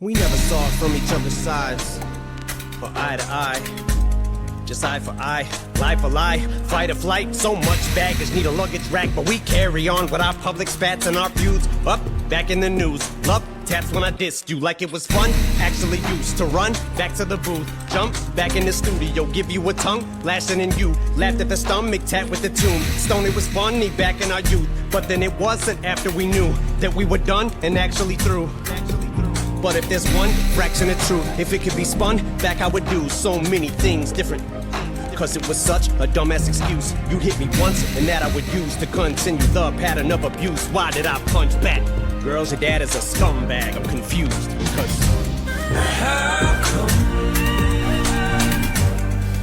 We never saw from each other's sides, or eye to eye. Just eye for eye, lie for lie, fight or flight. So much baggage, need a luggage rack, but we carry on with our public spats and our feuds. Up, back in the news, love taps when I dissed you like it was fun. Actually used to run back to the booth, jump back in the studio, give you a tongue lashing in you. Laughed at the stomach tap with the tune. Stone, it was funny back in our youth, but then it wasn't after we knew that we were done and actually through. But if there's one fraction of truth, if it could be spun back, I would do so many things different. Cause it was such a dumbass excuse. You'd hit me once, and that I would use to continue the pattern of abuse. Why did I punch back? Girls, your dad is a scumbag. I'm confused, cause how come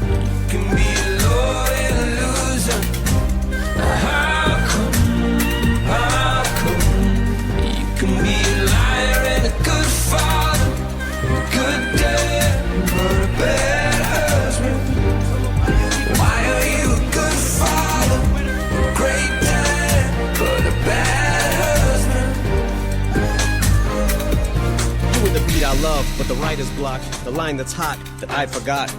you can be a loyal loser? How come you can be a liar and a good father, a good dad, but a bad husband? Why are you a good father, a great dad, but a bad husband? you were the beat I love, but the writer's block, the line that's hot that I forgot.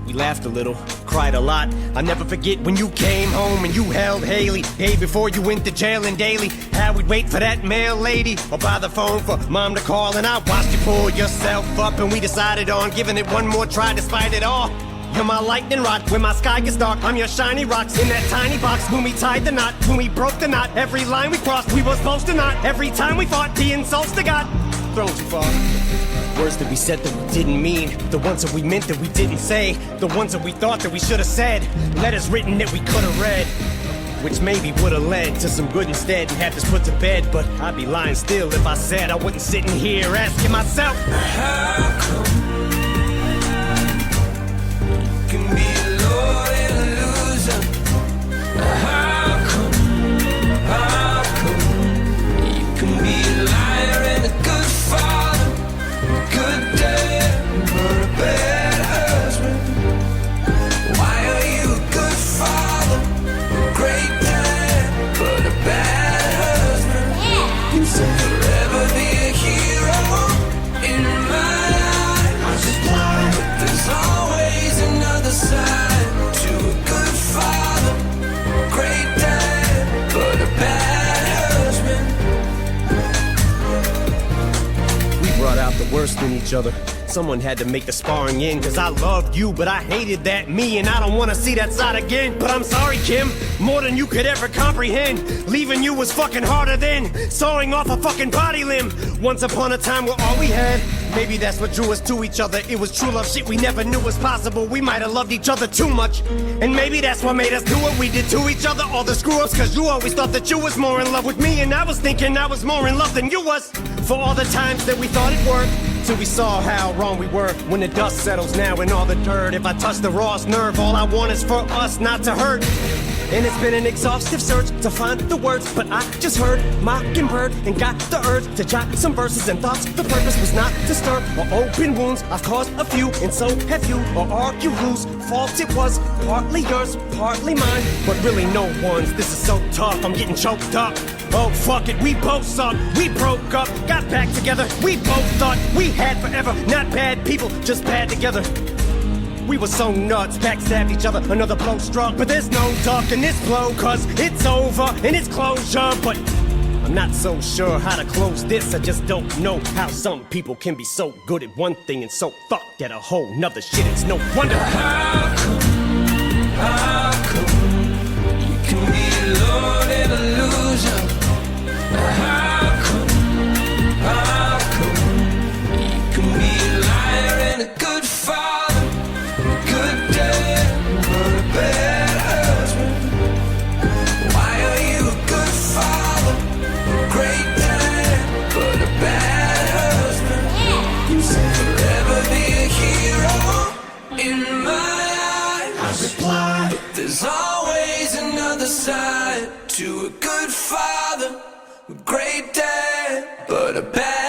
We laughed a little, cried a lot. I never forget when you came home and you held Haley. Hey, before you went to jail and daily, how we'd wait for that mail lady or by the phone for mom to call. And I watched you pull yourself up and we decided on giving it one more try despite it all. You're my lightning rod, when my sky gets dark, I'm your shiny rocks in that tiny box. When we tied the knot, when we broke the knot, every line we crossed, we were supposed to not. Every time we fought, the insults to God, thrown too far. Words that we said that we didn't mean, the ones that we meant that we didn't say, the ones that we thought that we should have said, letters written that we could have read, which maybe would have led to some good instead and had this put to bed. But I'd be lying still if I said I wasn't sitting here asking myself, how come you can be a loyal loser? How come you can be a liar and a good father, a good dad, but a bad husband? Why are you a good father, a great dad, but a bad husband? You said forever be a hero in my eyes, but there's always another side to a good father, a great dad, but a bad husband. we brought out the worst in each other. Someone had to make the sparring end, cause I loved you, but I hated that me, and I don't wanna see that side again. But I'm sorry, Kim, more than you could ever comprehend. Leaving you was fucking harder than sawing off a fucking body limb. Once upon a time we're all we had. Maybe that's what drew us to each other. It was true love shit we never knew was possible. We might have loved each other too much, and maybe that's what made us do what we did to each other. All the screw-ups, cause you always thought that you was more in love with me, and I was thinking I was more in love than you was. For all the times that we thought it worked, till we saw how wrong we were. When the dust settles now in all the dirt, if I touch the rawest nerve, all I want is for us not to hurt. And it's been an exhaustive search to find the words, but I just heard Mockingbird and got the urge to jot some verses and thoughts. The purpose was not to stir or open wounds. I've caused a few, and so have you. Or argue whose fault it was. Partly yours, partly mine, but really no one's. This is so tough, I'm getting choked up. Oh fuck it, we both suck. We broke up, got back together. We both thought we had forever. Not bad people, just bad together. We were so nuts, backstabbed each other, another blow struck. But there's no duck in this blow, cause it's over and it's closure. But I'm not so sure how to close this. I just don't know how some people can be so good at one thing and so fucked at a whole nother shit. It's no wonder. How come you can be a lord and a loser? How come you can be a liar and a good father, a good dad, but a bad husband? Why are you a good father, a great dad, but a bad husband? You said forever be a hero in my eyes, but there's always another side to a good father, a great dad, but a bad